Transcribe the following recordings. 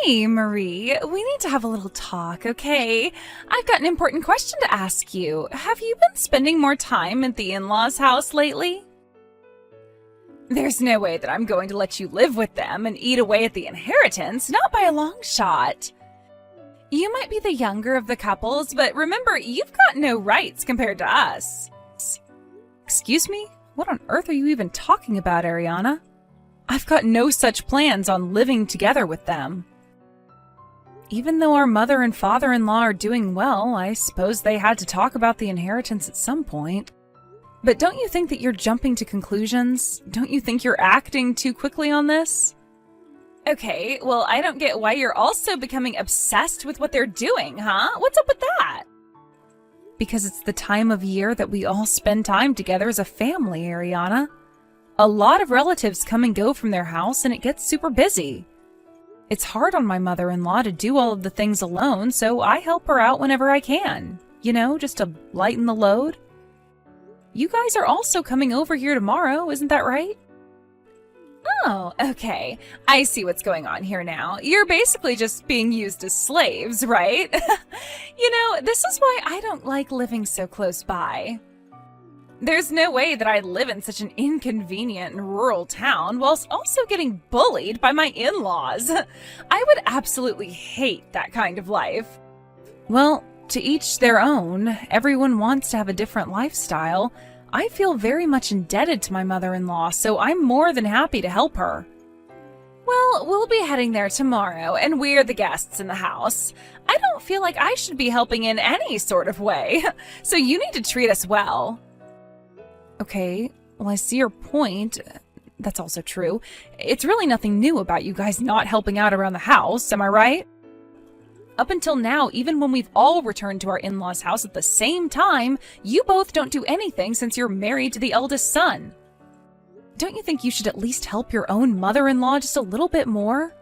Hey, Marie, we need to have a little talk, okay? I've got an important question to ask you. Have you been spending more time at the in-laws' house lately? There's no way that I'm going to let you live with them and eat away at the inheritance, not by a long shot. You might be the younger of the couples, but remember, you've got no rights compared to us. Excuse me? What on earth are you even talking about, Ariana? I've got no such plans on living together with them. Even though our mother and father-in-law are doing well, I suppose they had to talk about the inheritance at some point. But don't you think that you're jumping to conclusions? Don't you think you're acting too quickly on this? Okay, well, I don't get why you're also becoming obsessed with what they're doing, huh? What's up with that? Because it's the time of year that we all spend time together as a family, Ariana. A lot of relatives come and go from their house, and it gets super busy. It's hard on my mother-in-law to do all of the things alone, so I help her out whenever I can. You know, just to lighten the load. You guys are also coming over here tomorrow, isn't that right? Oh, okay. I see what's going on here now. You're basically just being used as slaves, right? You know, this is why I don't like living so close by. There's no way that I'd live in such an inconvenient and rural town whilst also getting bullied by my in-laws. I would absolutely hate that kind of life. Well, to each their own. Everyone wants to have a different lifestyle. I feel very much indebted to my mother-in-law, so I'm more than happy to help her. Well, we'll be heading there tomorrow, and we're the guests in the house. I don't feel like I should be helping in any sort of way, so you need to treat us well. Okay, well, I see your point. That's also true. It's really nothing new about you guys not helping out around the house, am I right? Up until now, even when we've all returned to our in-laws' house at the same time, you both don't do anything since you're married to the eldest son. Don't you think you should at least help your own mother-in-law just a little bit more?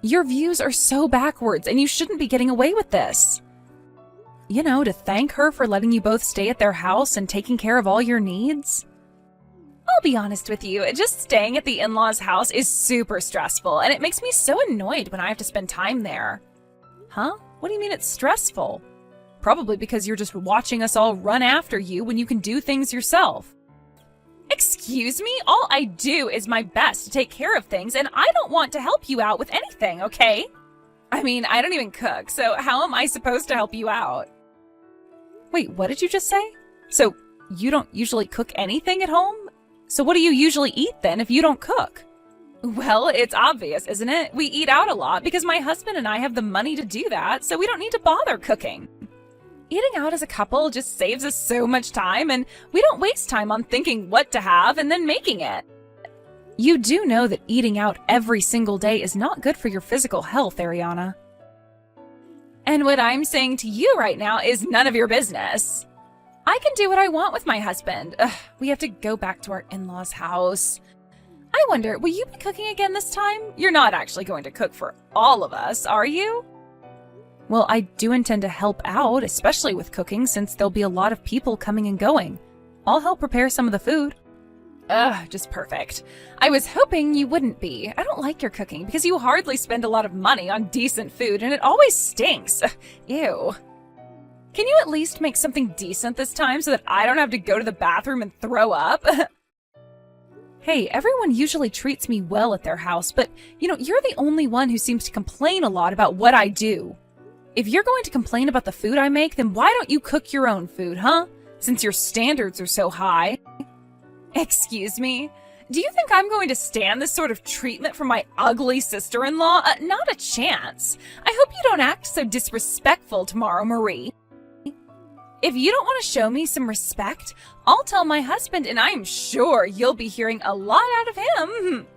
Your views are so backwards, and you shouldn't be getting away with this. You know, to thank her for letting you both stay at their house and taking care of all your needs. I'll be honest with you, just staying at the in-laws' house is super stressful, and it makes me so annoyed when I have to spend time there. Huh? What do you mean it's stressful? Probably because you're just watching us all run after you when you can do things yourself. Excuse me? All I do is my best to take care of things, and I don't want to help you out with anything, okay? I mean, I don't even cook, so how am I supposed to help you out? Wait, what did you just say? So, you don't usually cook anything at home? So what do you usually eat then if you don't cook? Well, it's obvious, isn't it? We eat out a lot because my husband and I have the money to do that, so we don't need to bother cooking. Eating out as a couple just saves us so much time, and we don't waste time on thinking what to have and then making it. You do know that eating out every single day is not good for your physical health, Ariana. And what I'm saying to you right now is none of your business. I can do what I want with my husband. Ugh, we have to go back to our in-laws' house. I wonder, will you be cooking again this time? You're not actually going to cook for all of us, are you? Well, I do intend to help out, especially with cooking, since there'll be a lot of people coming and going. I'll help prepare some of the food. Ugh, just perfect. I was hoping you wouldn't be. I don't like your cooking because you hardly spend a lot of money on decent food and it always stinks. Ew. Can you at least make something decent this time so that I don't have to go to the bathroom and throw up? Hey, everyone usually treats me well at their house, but, you know, you're the only one who seems to complain a lot about what I do. If you're going to complain about the food I make, then why don't you cook your own food, huh? Since your standards are so high. Excuse me? Do you think I'm going to stand this sort of treatment from my ugly sister-in-law? Not a chance. I hope you don't act so disrespectful tomorrow, Marie. If you don't want to show me some respect, I'll tell my husband, and I'm sure you'll be hearing a lot out of him.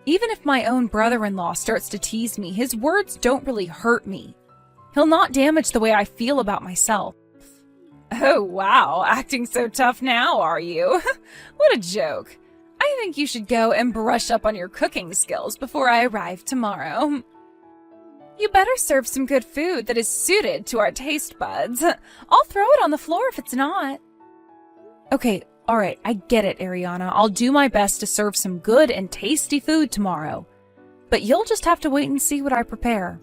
Even if my own brother-in-law starts to tease me, his words don't really hurt me. He'll not damage the way I feel about myself. Oh, wow, acting so tough now, are you? What a joke. I think you should go and brush up on your cooking skills before I arrive tomorrow. You better serve some good food that is suited to our taste buds. I'll throw it on the floor if it's not. Okay, alright, I get it, Ariana. I'll do my best to serve some good and tasty food tomorrow. but you'll just have to wait and see what I prepare.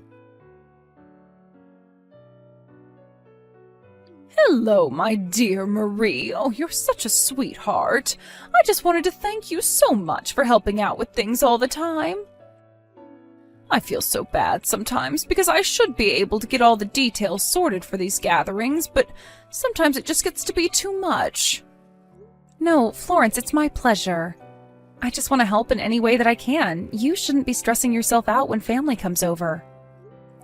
Hello, my dear Marie. Oh, you're such a sweetheart. I just wanted to thank you so much for helping out with things all the time. I feel so bad sometimes because I should be able to get all the details sorted for these gatherings, but sometimes it just gets to be too much. No, Florence, it's my pleasure. I just want to help in any way that I can. You shouldn't be stressing yourself out when family comes over.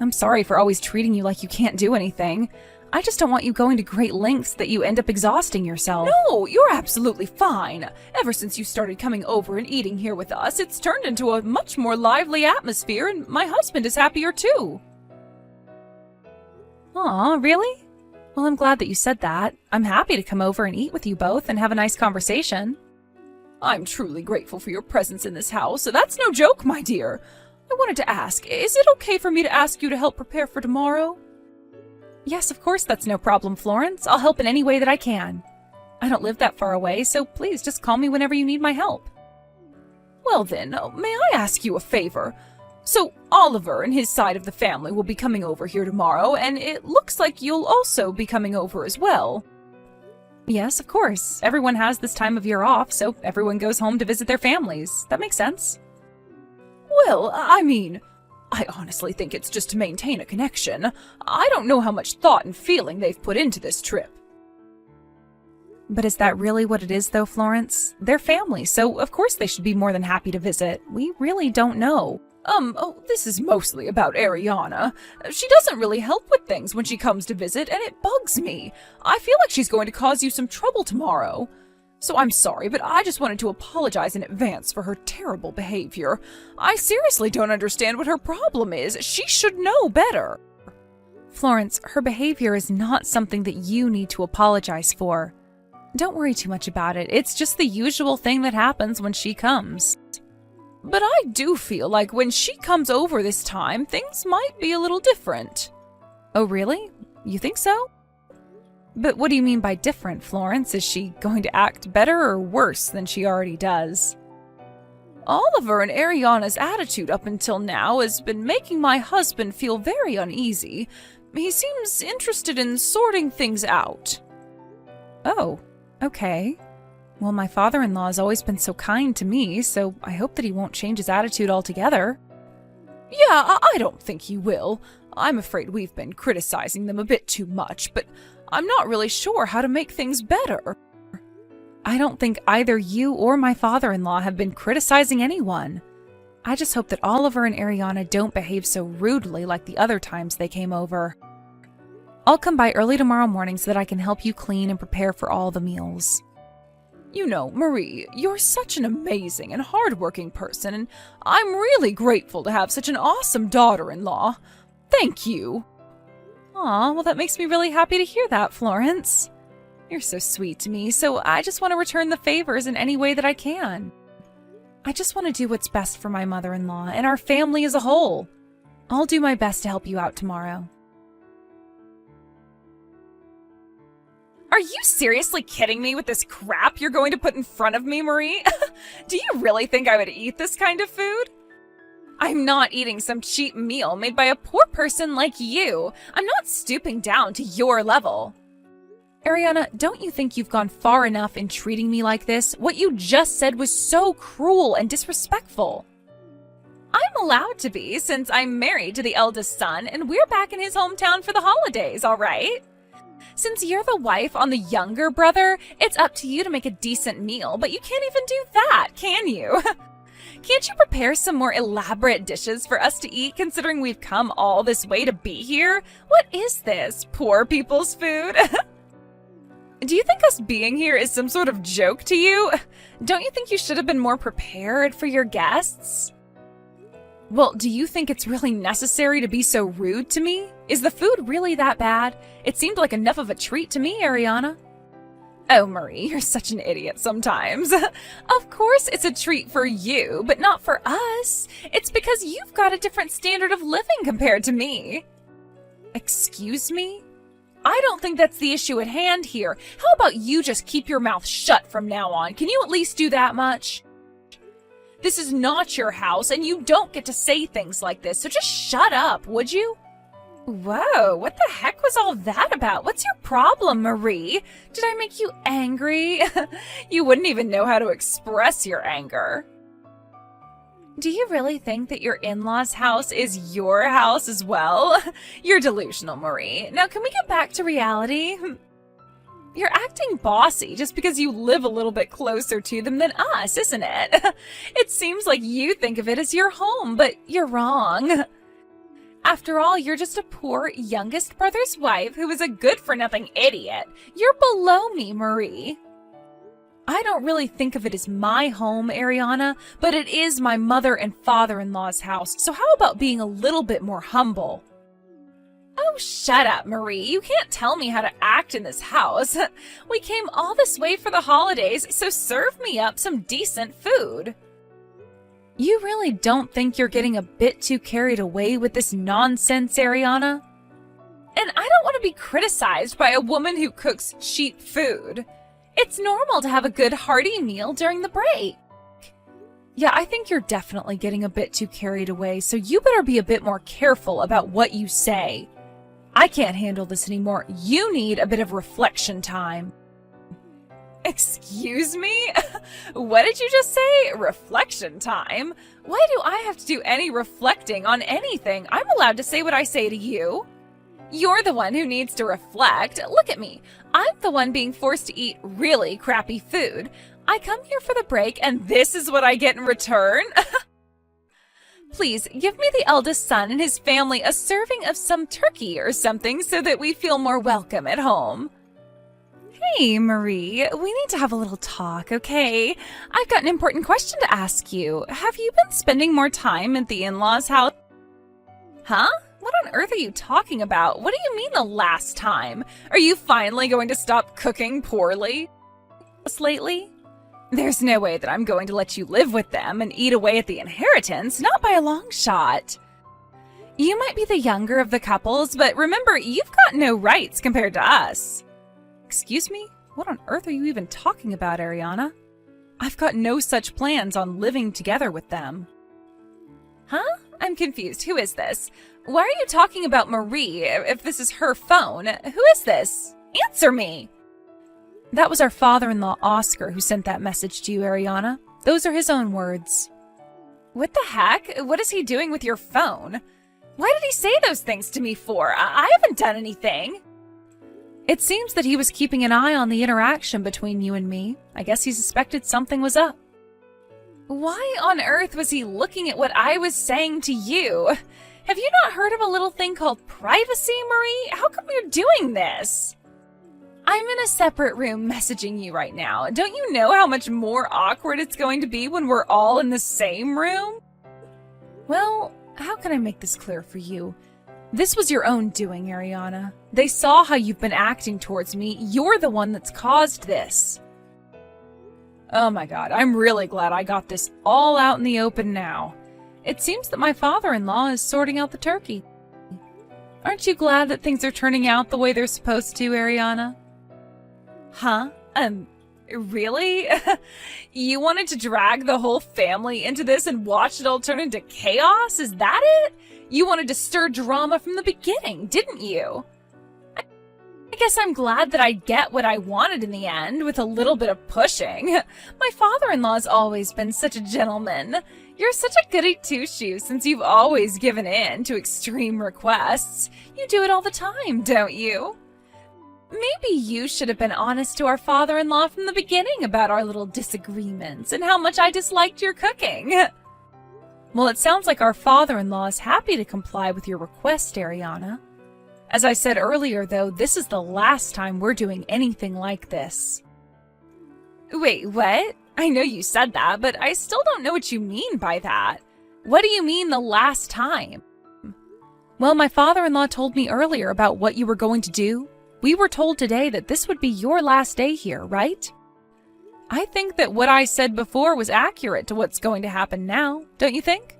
I'm sorry for always treating you like you can't do anything. I just don't want you going to great lengths that you end up exhausting yourself. No, you're absolutely fine. Ever since you started coming over and eating here with us, it's turned into a much more lively atmosphere, and my husband is happier too. Aw, really? Well, I'm glad that you said that. I'm happy to come over and eat with you both and have a nice conversation. I'm truly grateful for your presence in this house. That's no joke, my dear. I wanted to ask, is it okay for me to ask you to help prepare for tomorrow? Yes, of course, that's no problem, Florence. I'll help in any way that I can. I don't live that far away, so please just call me whenever you need my help. Well then, may I ask you a favor? So, Oliver and his side of the family will be coming over here tomorrow, and it looks like you'll also be coming over as well. Yes, of course. Everyone has this time of year off, so everyone goes home to visit their families. That makes sense. Well, I honestly think it's just to maintain a connection. I don't know how much thought and feeling they've put into this trip. But is that really what it is, though, Florence? They're family, so of course they should be more than happy to visit. We really don't know. This is mostly about Ariana. She doesn't really help with things when she comes to visit, and it bugs me. I feel like she's going to cause you some trouble tomorrow. So I'm sorry, but I just wanted to apologize in advance for her terrible behavior. I seriously don't understand what her problem is. She should know better. Florence, her behavior is not something that you need to apologize for. Don't worry too much about it. It's just the usual thing that happens when she comes. But I do feel like when she comes over this time, things might be a little different. Oh, really? You think so? But what do you mean by different, Florence? Is she going to act better or worse than she already does? Oliver and Ariana's attitude up until now has been making my husband feel very uneasy. He seems interested in sorting things out. Oh, okay. Well, my father-in-law has always been so kind to me, so I hope that he won't change his attitude altogether. Yeah, I don't think he will. I'm afraid we've been criticizing them a bit too much, but I'm not really sure how to make things better. I don't think either you or my father-in-law have been criticizing anyone. I just hope that Oliver and Ariana don't behave so rudely like the other times they came over. I'll come by early tomorrow morning so that I can help you clean and prepare for all the meals. You know, Marie, you're such an amazing and hardworking person, and I'm really grateful to have such an awesome daughter-in-law. Thank you. Aw, well that makes me really happy to hear that, Florence. You're so sweet to me, so I just want to return the favors in any way that I can. I just want to do what's best for my mother-in-law and our family as a whole. I'll do my best to help you out tomorrow. Are you seriously kidding me with this crap you're going to put in front of me, Marie? Do you really think I would eat this kind of food? I'm not eating some cheap meal made by a poor person like you. I'm not stooping down to your level. Ariana, don't you think you've gone far enough in treating me like this? What you just said was so cruel and disrespectful. I'm allowed to be since I'm married to the eldest son and we're back in his hometown for the holidays, all right? Since you're the wife on the younger brother, it's up to you to make a decent meal, but you can't even do that, can you? Can't you prepare some more elaborate dishes for us to eat, considering we've come all this way to be here? What is this? Poor people's food? Do you think us being here is some sort of joke to you? Don't you think you should have been more prepared for your guests? Well, do you think it's really necessary to be so rude to me? Is the food really that bad? It seemed like enough of a treat to me, Ariana. Oh, Marie, you're such an idiot sometimes. Of course it's a treat for you, but not for us. It's because you've got a different standard of living compared to me. Excuse me? I don't think that's the issue at hand here. How about you just keep your mouth shut from now on? Can you at least do that much? This is not your house, and you don't get to say things like this, so just shut up, would you? Whoa, what the heck was all that about? What's your problem, Marie? Did I make you angry? You wouldn't even know how to express your anger. Do you really think that your in-laws' house is your house as well? You're delusional, Marie. Now, can we get back to reality? You're acting bossy just because you live a little bit closer to them than us, isn't it? It seems like you think of it as your home, but you're wrong. After all, you're just a poor youngest brother's wife who is a good-for-nothing idiot. You're below me, Marie. I don't really think of it as my home, Ariana, but it is my mother and father-in-law's house, so how about being a little bit more humble? Oh, shut up, Marie. You can't tell me how to act in this house. We came all this way for the holidays, so serve me up some decent food. You really don't think you're getting a bit too carried away with this nonsense, Ariana? And I don't want to be criticized by a woman who cooks cheap food. It's normal to have a good hearty meal during the break. Yeah, I think you're definitely getting a bit too carried away, so you better be a bit more careful about what you say. I can't handle this anymore. You need a bit of reflection time. Excuse me? What did you just say? Reflection time? Why do I have to do any reflecting on anything? I'm allowed to say what I say to you. You're the one who needs to reflect. Look at me. I'm the one being forced to eat really crappy food. I come here for the break, and this is what I get in return? Please, give me the eldest son and his family a serving of some turkey or something so that we feel more welcome at home. Hey, Marie, we need to have a little talk, okay? I've got an important question to ask you. Have you been spending more time at the in-laws' house? Huh? What on earth are you talking about? What do you mean the last time? Are you finally going to stop cooking poorly lately? There's no way that I'm going to let you live with them and eat away at the inheritance, not by a long shot. You might be the younger of the couples, but remember, you've got no rights compared to us. Excuse me? What on earth are you even talking about, Ariana? I've got no such plans on living together with them. Huh? I'm confused. Who is this? Why are you talking about Marie if this is her phone? Who is this? Answer me! That was our father-in-law, Oscar, who sent that message to you, Ariana. Those are his own words. What the heck? What is he doing with your phone? Why did he say those things to me for? I haven't done anything. It seems that he was keeping an eye on the interaction between you and me. I guess he suspected something was up. Why on earth was he looking at what I was saying to you? Have you not heard of a little thing called privacy, Marie? How come you're doing this? I'm in a separate room messaging you right now. Don't you know how much more awkward it's going to be when we're all in the same room? Well, how can I make this clear for you? This was your own doing, Ariana. They saw how you've been acting towards me. You're the one that's caused this. Oh my God, I'm really glad I got this all out in the open now. It seems that my father-in-law is sorting out the turkey. Aren't you glad that things are turning out the way they're supposed to, Ariana? Huh? Really? You wanted to drag the whole family into this and watch it all turn into chaos? Is that it? You wanted to stir drama from the beginning, didn't you? I guess I'm glad that I get what I wanted in the end, with a little bit of pushing. My father-in-law's always been such a gentleman. You're such a goody two-shoes since you've always given in to extreme requests. You do it all the time, don't you? Maybe you should have been honest to our father-in-law from the beginning about our little disagreements and how much I disliked your cooking. Well, it sounds like our father-in-law is happy to comply with your request, Ariana. As I said earlier, though, this is the last time we're doing anything like this. Wait, what? I know you said that, but I still don't know what you mean by that. What do you mean the last time? Well, my father-in-law told me earlier about what you were going to do. We were told today that this would be your last day here, right? I think that what I said before was accurate to what's going to happen now, don't you think?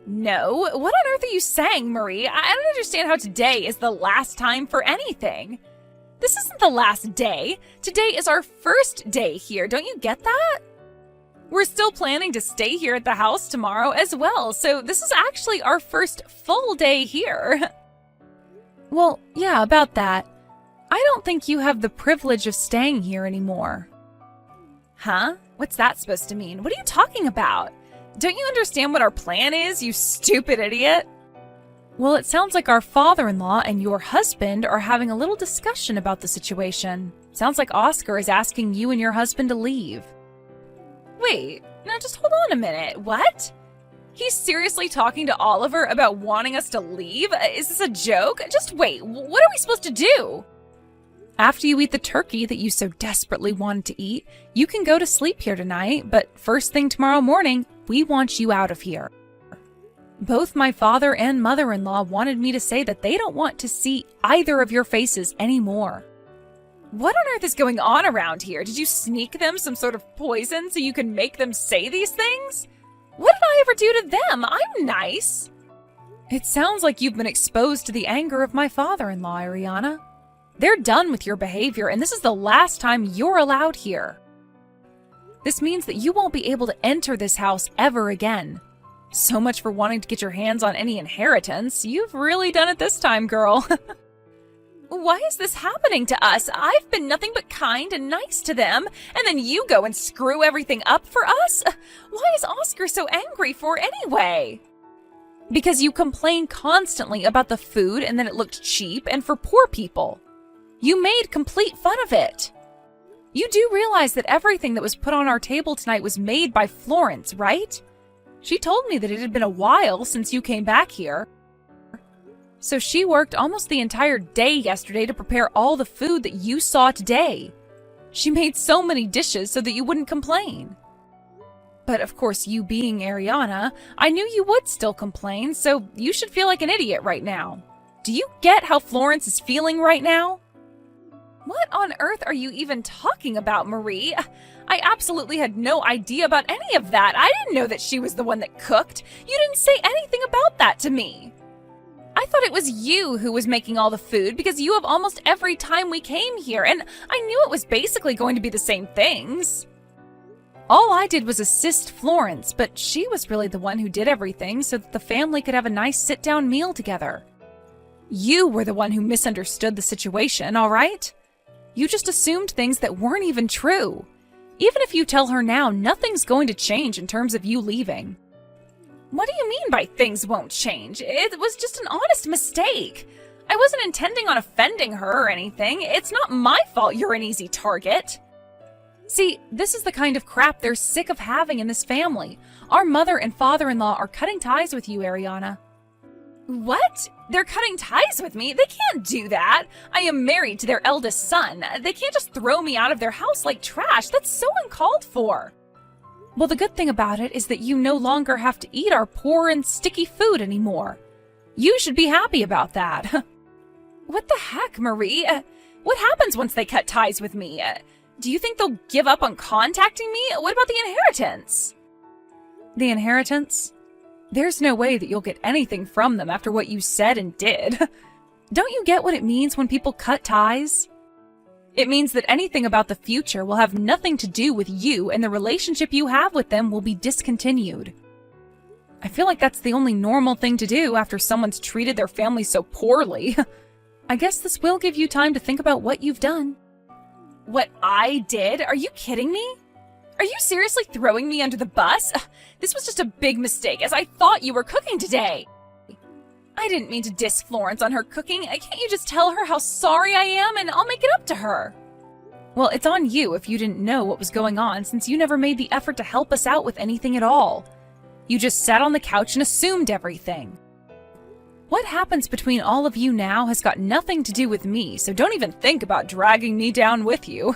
No, what on earth are you saying, Marie? I don't understand how today is the last time for anything. This isn't the last day. Today is our first day here, don't you get that? We're still planning to stay here at the house tomorrow as well, so this is actually our first full day here. Well, yeah, about that. I don't think you have the privilege of staying here anymore. Huh? What's that supposed to mean? What are you talking about? Don't you understand what our plan is, you stupid idiot? Well, it sounds like our father-in-law and your husband are having a little discussion about the situation. Sounds like Oscar is asking you and your husband to leave. Wait, now just hold on a minute. What? He's seriously talking to Oliver about wanting us to leave? Is this a joke? Just wait, what are we supposed to do? After you eat the turkey that you so desperately wanted to eat, you can go to sleep here tonight, but first thing tomorrow morning, we want you out of here. Both my father and mother-in-law wanted me to say that they don't want to see either of your faces anymore. What on earth is going on around here? Did you sneak them some sort of poison so you can make them say these things? What did I ever do to them? I'm nice. It sounds like you've been exposed to the anger of my father-in-law, Ariana. They're done with your behavior, and this is the last time you're allowed here. This means that you won't be able to enter this house ever again. So much for wanting to get your hands on any inheritance. You've really done it this time, girl. Why is this happening to us? I've been nothing but kind and nice to them, and then you go and screw everything up for us? Why is Oscar so angry for anyway? Because you complain constantly about the food and that it looked cheap and for poor people. You made complete fun of it. You do realize that everything that was put on our table tonight was made by Florence, right? She told me that it had been a while since you came back here. So she worked almost the entire day yesterday to prepare all the food that you saw today. She made so many dishes so that you wouldn't complain. But of course, you being Ariana, I knew you would still complain, so you should feel like an idiot right now. Do you get how Florence is feeling right now? What on earth are you even talking about, Marie? I absolutely had no idea about any of that. I didn't know that she was the one that cooked. You didn't say anything about that to me. I thought it was you who was making all the food because you have almost every time we came here, and I knew it was basically going to be the same things. All I did was assist Florence, but she was really the one who did everything so that the family could have a nice sit-down meal together. You were the one who misunderstood the situation, all right? You just assumed things that weren't even true. Even if you tell her now, nothing's going to change in terms of you leaving. What do you mean by things won't change? It was just an honest mistake. I wasn't intending on offending her or anything. It's not my fault you're an easy target. See, this is the kind of crap they're sick of having in this family. Our mother and father-in-law are cutting ties with you, Ariana. What? They're cutting ties with me? They can't do that. I am married to their eldest son. They can't just throw me out of their house like trash. That's so uncalled for. Well, the good thing about it is that you no longer have to eat our poor and sticky food anymore. You should be happy about that. What the heck, Marie? What happens once they cut ties with me? Do you think they'll give up on contacting me? What about the inheritance? The inheritance? There's no way that you'll get anything from them after what you said and did. Don't you get what it means when people cut ties? It means that anything about the future will have nothing to do with you, and the relationship you have with them will be discontinued. I feel like that's the only normal thing to do after someone's treated their family so poorly. I guess this will give you time to think about what you've done. What I did? Are you kidding me? Are you seriously throwing me under the bus? This was just a big mistake, as I thought you were cooking today. I didn't mean to diss Florence on her cooking. Can't you just tell her how sorry I am and I'll make it up to her? Well, it's on you if you didn't know what was going on since you never made the effort to help us out with anything at all. You just sat on the couch and assumed everything. What happens between all of you now has got nothing to do with me, so don't even think about dragging me down with you.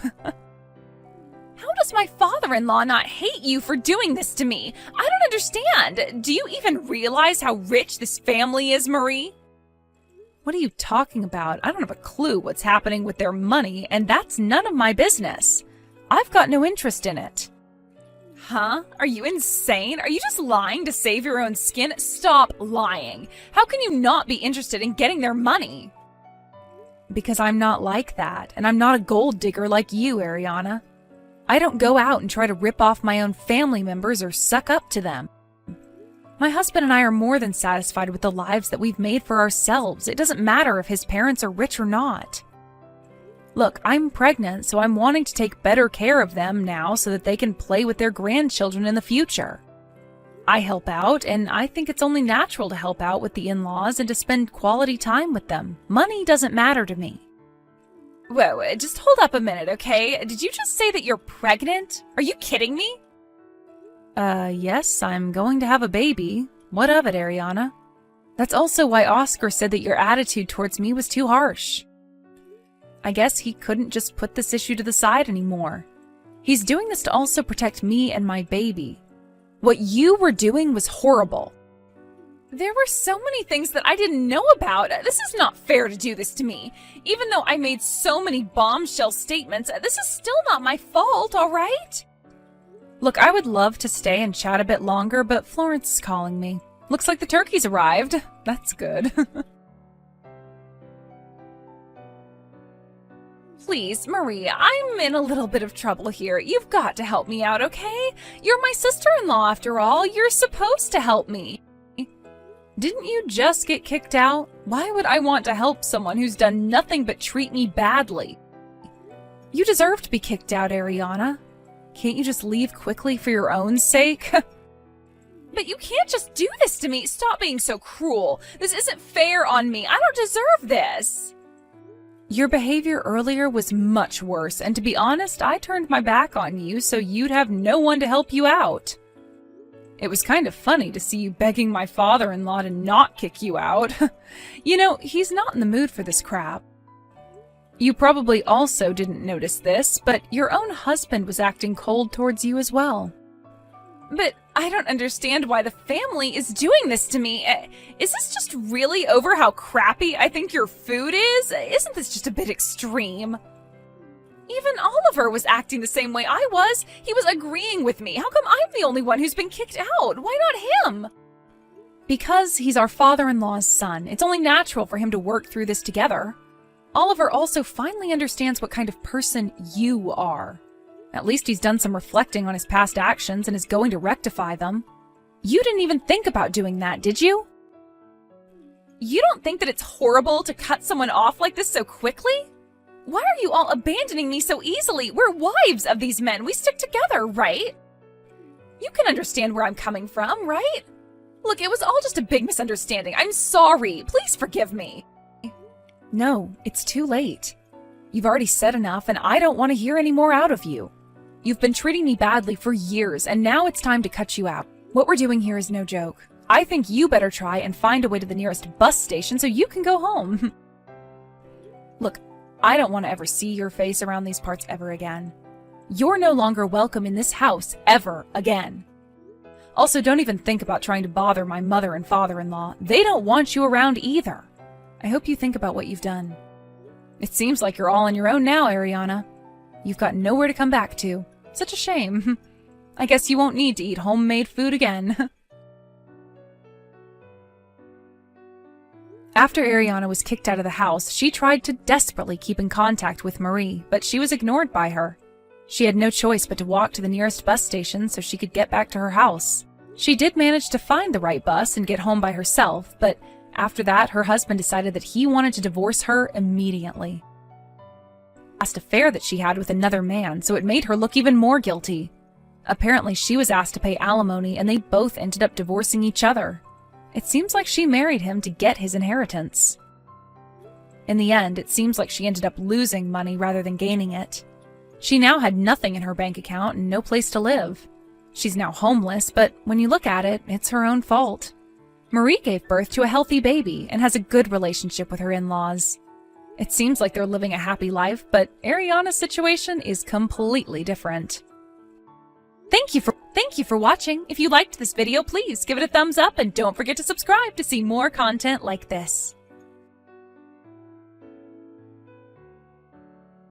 How does my father-in-law not hate you for doing this to me? I don't understand. Do you even realize how rich this family is, Marie? What are you talking about? I don't have a clue what's happening with their money, and that's none of my business. I've got no interest in it. Huh? Are you insane? Are you just lying to save your own skin? Stop lying. How can you not be interested in getting their money? Because I'm not like that, and I'm not a gold digger like you, Ariana. I don't go out and try to rip off my own family members or suck up to them. My husband and I are more than satisfied with the lives that we've made for ourselves. It doesn't matter if his parents are rich or not. Look, I'm pregnant, so I'm wanting to take better care of them now so that they can play with their grandchildren in the future. I help out, and I think it's only natural to help out with the in-laws and to spend quality time with them. Money doesn't matter to me. Whoa, just hold up a minute, okay? Did you just say that you're pregnant? Are you kidding me? Yes, I'm going to have a baby. What of it, Ariana? That's also why Oscar said that your attitude towards me was too harsh. I guess he couldn't just put this issue to the side anymore. He's doing this to also protect me and my baby. What you were doing was horrible. There were so many things that I didn't know about. This is not fair to do this to me. Even though I made so many bombshell statements, this is still not my fault, all right? Look, I would love to stay and chat a bit longer, but Florence is calling me. Looks like the turkey's arrived. That's good. Please, Marie, I'm in a little bit of trouble here. You've got to help me out, okay? You're my sister-in-law, after all. You're supposed to help me. Didn't you just get kicked out? Why would I want to help someone who's done nothing but treat me badly? You deserve to be kicked out, Ariana. Can't you just leave quickly for your own sake? But you can't just do this to me. Stop being so cruel. This isn't fair on me. I don't deserve this. Your behavior earlier was much worse, and to be honest, I turned my back on you so you'd have no one to help you out. It was kind of funny to see you begging my father-in-law to not kick you out. You know, he's not in the mood for this crap. You probably also didn't notice this, but your own husband was acting cold towards you as well. But I don't understand why the family is doing this to me. Is this just really over how crappy I think your food is? Isn't this just a bit extreme? Even Oliver was acting the same way I was. He was agreeing with me. How come I'm the only one who's been kicked out? Why not him? Because he's our father-in-law's son. It's only natural for him to work through this together. Oliver also finally understands what kind of person you are. At least he's done some reflecting on his past actions and is going to rectify them. You didn't even think about doing that, did you? You don't think that it's horrible to cut someone off like this so quickly? Why are you all abandoning me so easily? We're wives of these men. We stick together, right? You can understand where I'm coming from, right? Look, it was all just a big misunderstanding. I'm sorry. Please forgive me. No, it's too late. You've already said enough, and I don't want to hear any more out of you. You've been treating me badly for years, and now it's time to cut you out. What we're doing here is no joke. I think you better try and find a way to the nearest bus station so you can go home. Look, I don't want to ever see your face around these parts ever again. You're no longer welcome in this house ever again. Also, don't even think about trying to bother my mother and father-in-law. They don't want you around either. I hope you think about what you've done. It seems like you're all on your own now, Ariana. You've got nowhere to come back to. Such a shame. I guess you won't need to eat homemade food again. After Ariana was kicked out of the house, she tried to desperately keep in contact with Marie, but she was ignored by her. She had no choice but to walk to the nearest bus station so she could get back to her house. She did manage to find the right bus and get home by herself, but after that, her husband decided that he wanted to divorce her immediately. Last affair that she had with another man, so it made her look even more guilty. Apparently, she was asked to pay alimony, and they both ended up divorcing each other. It seems like she married him to get his inheritance. In the end, it seems like she ended up losing money rather than gaining it. She now had nothing in her bank account and no place to live. She's now homeless, but when you look at it, it's her own fault. Marie gave birth to a healthy baby and has a good relationship with her in-laws. It seems like they're living a happy life, but Ariana's situation is completely different. Thank you for watching. If you liked this video, please give it a thumbs up and don't forget to subscribe to see more content like this.